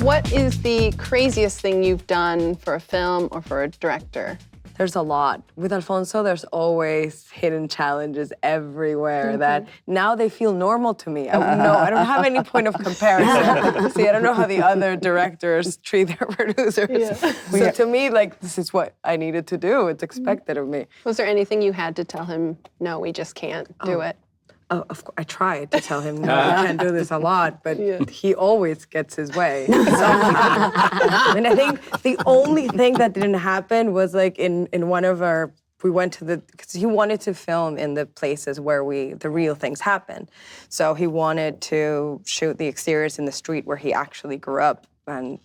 What is the craziest thing you've done for a film or for a director? There's a lot. With Alfonso, there's always hidden challenges everywhere that now they feel normal to me. I don't have any point of comparison. See, I don't know how the other directors treat their producers. Yeah. So to me, like, this is what I needed to do. It's expected of me. Was there anything you had to tell him, no, we just can't do it? Oh, of course, I tried to tell him, no, I can't do this a lot, but he always gets his way. I think the only thing that didn't happen was like in one of our, we went to because he wanted to film in the places where the real things happen. So he wanted to shoot the exteriors in the street where he actually grew up. And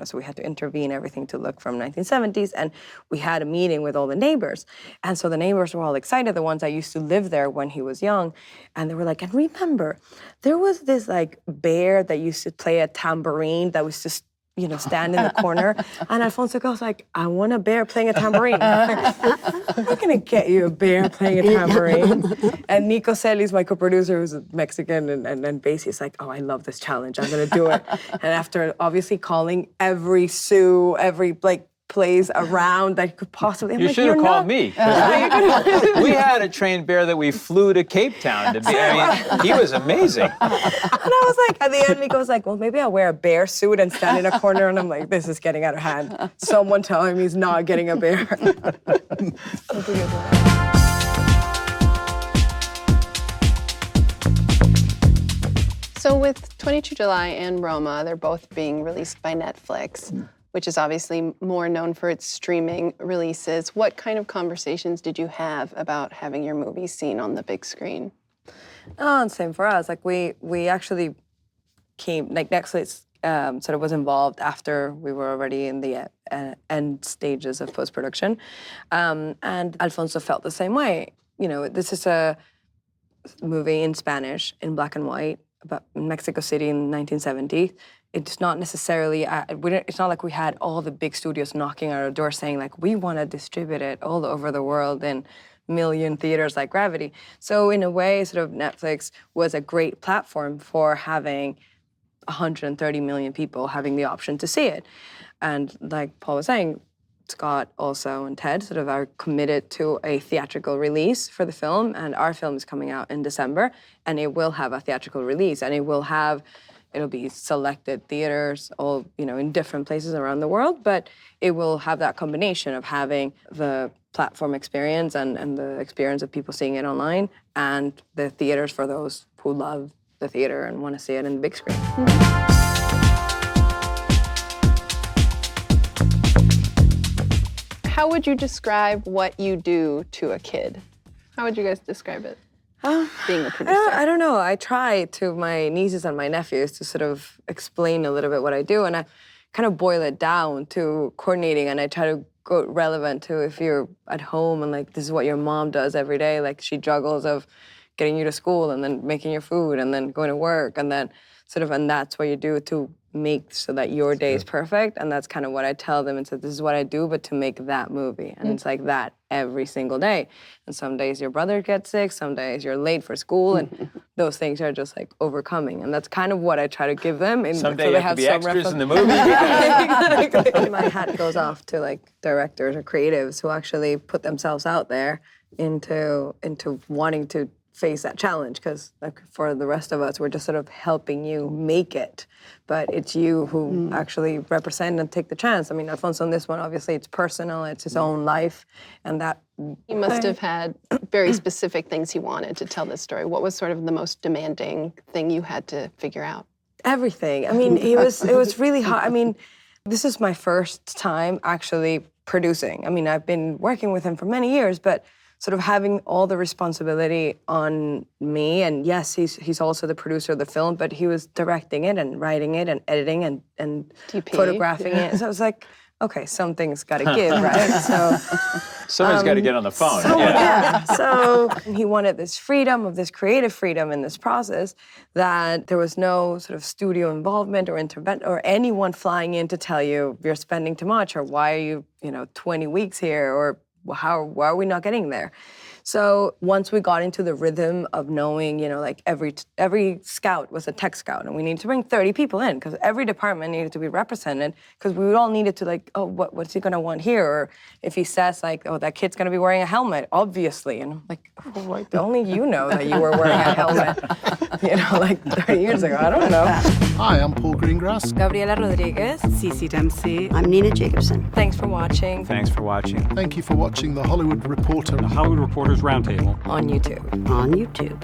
so we had to intervene everything to look from 1970s, and we had a meeting with all the neighbors. And so the neighbors were all excited, the ones that used to live there when he was young. And they were like, and remember, there was this like bear that used to play a tambourine that was just, stand in the corner. And Alfonso goes like, I want a bear playing a tambourine. I'm not gonna get you a bear playing a tambourine. And Nico Celi's my co-producer, who's Mexican and basically is like, oh, I love this challenge, I'm gonna do it. And after obviously calling every zoo, every place around that could possibly, you should have called me. We had a trained bear that we flew to Cape Town to be. I mean, he was amazing. And I was like, at the end, Nico was like, well, maybe I'll wear a bear suit and stand in a corner. And I'm like, this is getting out of hand. Someone tell him he's not getting a bear. So with 22 July and Roma, they're both being released by Netflix, which is obviously more known for its streaming releases. What kind of conversations did you have about having your movies seen on the big screen? Oh, and same for us. Like we actually came, like Netflix sort of was involved after we were already in the end stages of post-production. And Alfonso felt the same way. This is a movie in Spanish, in black and white, about Mexico City in 1970. It's not necessarily, it's not like we had all the big studios knocking on our door saying like, we want to distribute it all over the world in million theaters like Gravity. So in a way, sort of Netflix was a great platform for having 130 million people having the option to see it. And like Paul was saying, Scott also and Ted sort of are committed to a theatrical release for the film, and our film is coming out in December, and it will have a theatrical release, and it'll be selected theaters, all, in different places around the world, but it will have that combination of having the platform experience and the experience of people seeing it online, and the theaters for those who love the theater and want to see it in the big screen. How would you describe what you do to a kid? How would you guys describe it? Being a producer. I don't know. I try to my nieces and my nephews to sort of explain a little bit what I do, and I kind of boil it down to coordinating, and I try to go relevant to if you're at home and like this is what your mom does every day. Like she juggles of getting you to school and then making your food and then going to work and then and that's what you do to make so that your day is perfect. And that's kind of what I tell them. And so this is what I do, but to make that movie. And it's like that every single day. And some days your brother gets sick, some days you're late for school, and those things are just like overcoming. And that's kind of what I try to give them. And someday you have to be extras in the movie. Exactly. My hat goes off to like directors or creatives who actually put themselves out there into wanting to face that challenge, because like for the rest of us, we're just sort of helping you make it, but it's you who actually represent and take the chance. I mean, Alfonso in this one, obviously it's personal, it's his own life, and that... He must have had very specific things he wanted to tell this story. What was sort of the most demanding thing you had to figure out? Everything. I mean, it was really hard. I mean, this is my first time actually producing. I mean, I've been working with him for many years, but sort of having all the responsibility on me, and yes, he's also the producer of the film, but he was directing it and writing it and editing and photographing it. So I was like, okay, something's got to give, right? So someone's got to get on the phone. So he wanted this freedom, of this creative freedom in this process, that there was no sort of studio involvement or intervention or anyone flying in to tell you you're spending too much or why are you 20 weeks here or why are we not getting there? So once we got into the rhythm of knowing, you know, like every scout was a tech scout, and we needed to bring 30 people in because every department needed to be represented because we all needed to like, oh, what's he gonna want here? Or if he says like, oh, that kid's gonna be wearing a helmet, obviously. And I'm like, oh, like, only you know that you were wearing a helmet, you know, like 30 years ago. I don't know. Hi, I'm Paul Greengrass. Gabriela Rodriguez. Cece Dempsey. I'm Nina Jacobson. Thanks for watching. Thanks for watching. Thank you for watching The Hollywood Reporter The Hollywood Reporters Roundtable On YouTube. On YouTube.